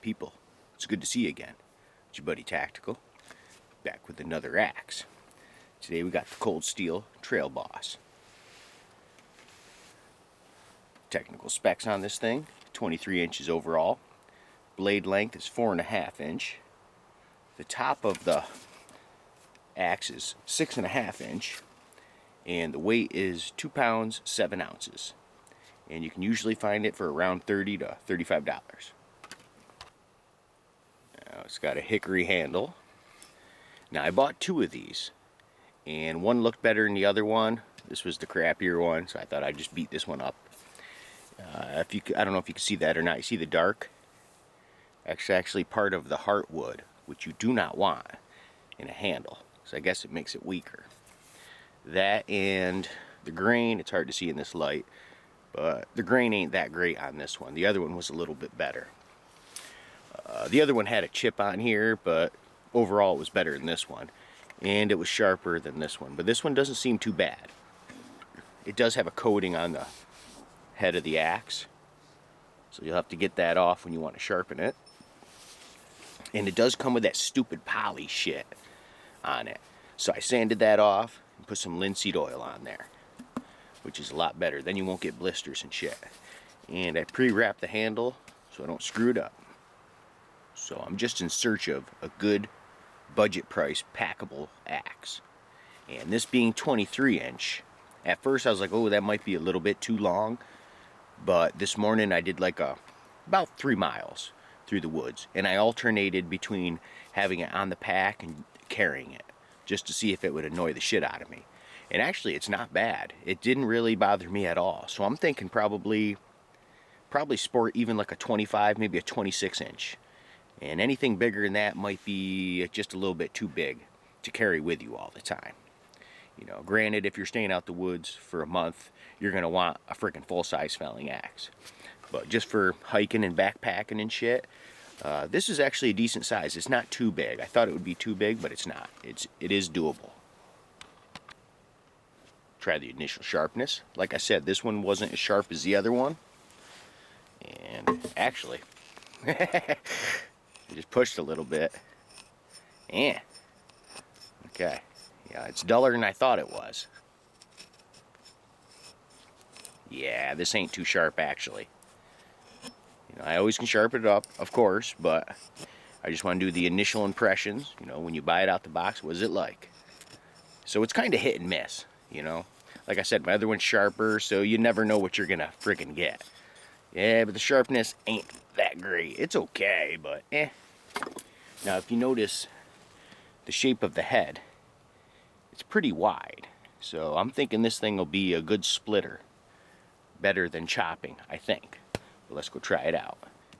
people, it's good to see you again. It's your buddy Tactical, back with another axe. Today we got the ColdSteel Trail Boss. Technical specs on this thing, 23 inches overall. Blade length is 4.5 inch. The top of the axe is 6.5 inch. And the weight is 2 pounds 7 ounces. And you can usually find it for around $30 to $35. Now it's got a hickory handle. Now I bought 2 of these, and one looked better than the other one. This was the crappier one, so I thought I'd just beat this one up. I don't know if you can see that or not. You see the dark? That's actually part of the heartwood, which you do not want in a handle. So I guess it makes it weaker. That and the grain, it's hard to see in this light, but the grain ain't that great on this one. The other one was a little bit better. The other one had a chip on here, but overall it was better than this one. And it was sharper than this one, but this one doesn't seem too bad. It does have a coating on the head of the axe, so you'll have to get that off when you want to sharpen it. And it does come with that stupid poly shit on it. So I sanded that off and put some linseed oil on there, which is a lot better. Then you won't get blisters and shit. And I pre-wrapped the handle so I don't screw it up. So I'm just in search of a good budget price packable axe. And this being 23 inch, at first I was like, oh, that might be a little bit too long. But this morning I did like about 3 miles through the woods. And I alternated between having it on the pack and carrying it, just to see if it would annoy the shit out of me. And actually it's not bad. It didn't really bother me at all. So I'm thinking probably sport even like a 25, maybe a 26 inch. And anything bigger than that might be just a little bit too big to carry with you all the time. You know, granted, if you're staying out the woods for a month, you're going to want a freaking full-size felling axe. But just for hiking and backpacking and shit, this is actually a decent size. It's not too big. I thought it would be too big, but it's not. It is doable. Try the initial sharpness. Like I said, this one wasn't as sharp as the other one. And actually, I just pushed a little bit. Yeah. Okay. Yeah, it's duller than I thought it was. Yeah, this ain't too sharp actually. You know, I always can sharpen it up, of course, but I just want to do the initial impressions. You know, when you buy it out the box, what is it like? So it's kind of hit and miss, you know. Like I said, my other one's sharper, so you never know what you're gonna freaking get. Yeah, but the sharpness ain't that great. It's okay, but eh. Now, if you notice the shape of the head, it's pretty wide. So I'm thinking this thing will be a good splitter. Better than chopping, I think. But let's go try it out.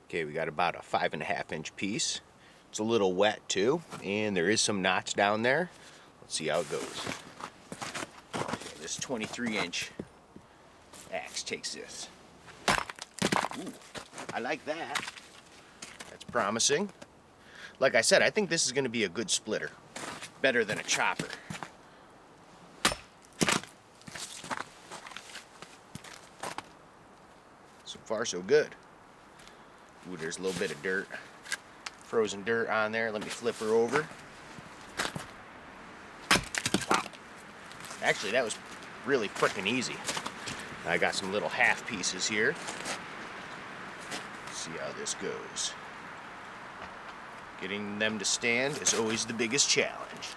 Okay, we got about a 5.5 inch piece. It's a little wet too, and there is some knots down there. Let's see how it goes. Okay, this 23 inch axe takes this. Ooh, I like that. That's promising. Like I said, I think this is going to be a good splitter. Better than a chopper. So far, so good. Ooh, there's a little bit of dirt. Frozen dirt on there. Let me flip her over. Wow. Actually, that was really freaking easy. I got some little half pieces here. Let's see how this goes. Getting them to stand is always the biggest challenge.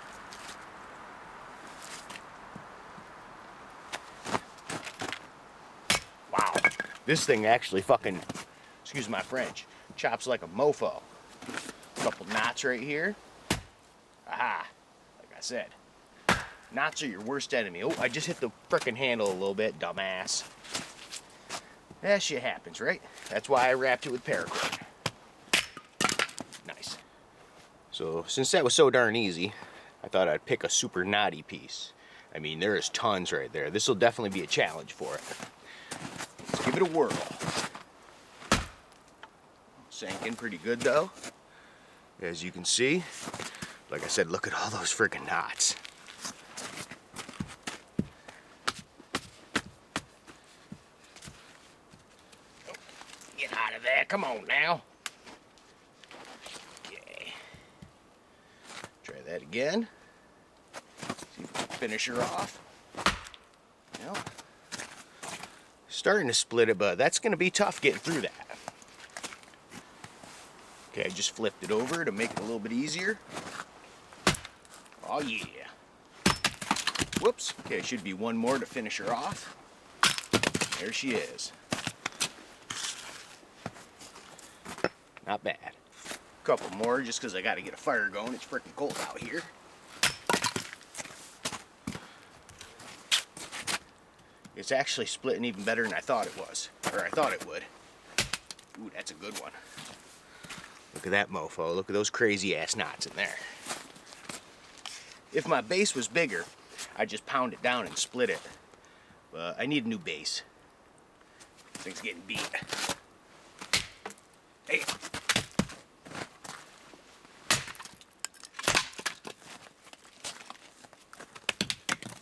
Wow. This thing actually fucking, excuse my French, chops like a mofo. Couple knots right here. Aha. Like I said, knots are your worst enemy. Oh, I just hit the frickin' handle a little bit, dumbass. That shit happens, right? That's why I wrapped it with paracord. Nice. So, since that was so darn easy, I thought I'd pick a super knotty piece. I mean, there is tons right there. This will definitely be a challenge for it. Let's give it a whirl. Sank in pretty good though. As you can see, like I said, look at all those freaking knots. Get out of there, come on now. that again. See if we can finish her off. Well, starting to split it, but that's going to be tough getting through that. Okay, I just flipped it over to make it a little bit easier. Oh yeah. Whoops. Okay, should be one more to finish her off. There she is. Not bad. A couple more just because I got to get a fire going. It's freaking cold out here. It's actually splitting even better than I thought it was. Or I thought it would. Ooh, that's a good one. Look at that mofo. Look at those crazy ass knots in there. If my base was bigger, I'd just pound it down and split it. But I need a new base. This thing's getting beat. Hey.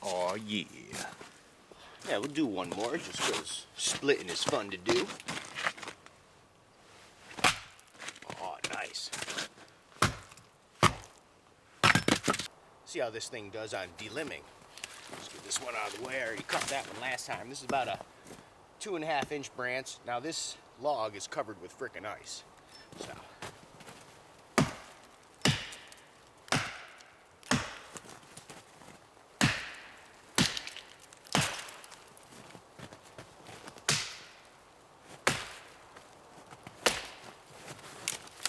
Oh yeah. Yeah, we'll do one more just because splitting is fun to do. Oh, nice. See how this thing does on delimbing. Let's get this one out of the way. I already cut that one last time. This is about a 2.5 inch branch. Now this log is covered with frickin' ice. So.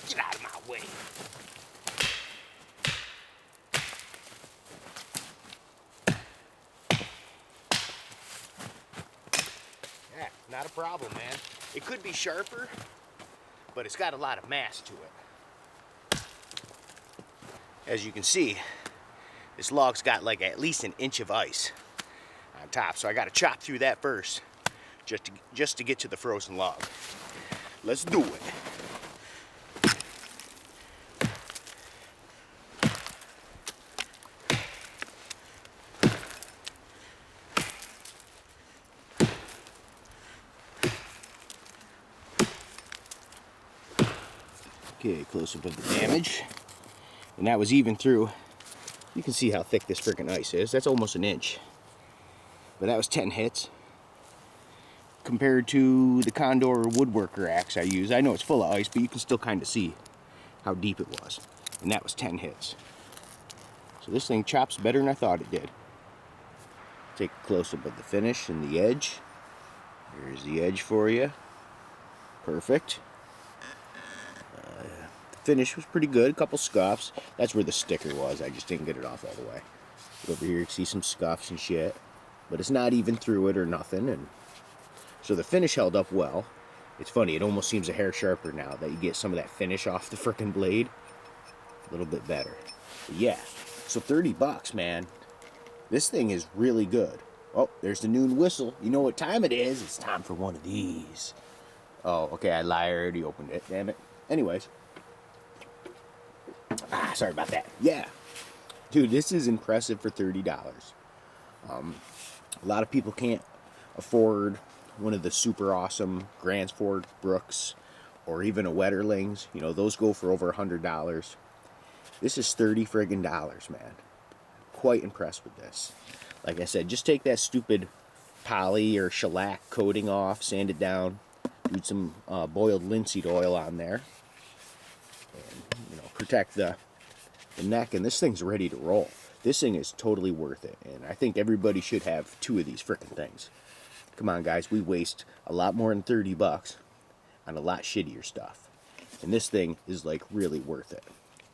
Get out of my way. Yeah, not a problem, man. It could be sharper, but it's got a lot of mass to it. As you can see, this log's got like at least an inch of ice on top, so I got to chop through that first just to get to the frozen log. Let's do it. Okay, close up of the damage. And that was even through. You can see how thick this freaking ice is. That's almost an inch. But that was 10 hits. Compared to the Condor woodworker axe I use. I know it's full of ice, but you can still kind of see how deep it was. And that was 10 hits. So this thing chops better than I thought it did. Take a close-up of the finish and the edge. Here's the edge for you. Perfect. The finish was pretty good. A couple scuffs. That's where the sticker was. I just didn't get it off all the way. Over here you can see some scuffs and shit. But it's not even through it or nothing. And so the finish held up well. It's funny, it almost seems a hair sharper now that you get some of that finish off the frickin' blade. A little bit better. But yeah, so 30 bucks, man. This thing is really good. Oh, there's the noon whistle. You know what time it is. It's time for one of these. Oh, okay, I lied. I already opened it. Damn it. Anyways. Sorry about that. Yeah. Dude, this is impressive for $30. A lot of people can't afford one of the super awesome Gransford Brooks or even a Wetterlings. You know, those go for over $100. This is $30 friggin' dollars, man. Quite impressed with this. Like I said, just take that stupid poly or shellac coating off, sand it down, do some boiled linseed oil on there, and, you know, protect the neck, and this thing's ready to roll. This thing is totally worth it, and I think everybody should have 2 of these frickin' things. Come on, guys, we waste a lot more than 30 bucks on a lot shittier stuff, and this thing is like really worth it.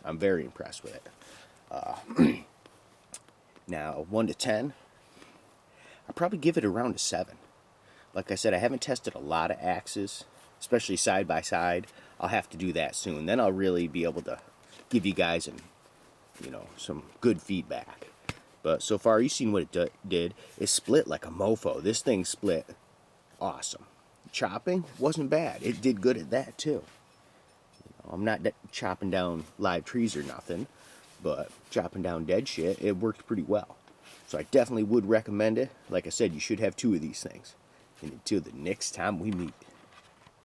I'm very impressed with it. Now, 1 to 10, I'd probably give it around a 7. Like I said, I haven't tested a lot of axes, especially side by side. I'll have to do that soon. Then I'll really be able to give you guys some good feedback. But so far, you've seen what it did. It split like a mofo. This thing split awesome. Chopping wasn't bad. It did good at that too. I'm not chopping down live trees or nothing, but chopping down dead shit, it worked pretty well. So I definitely would recommend it. Like I said, you should have 2 of these things. And until the next time we meet.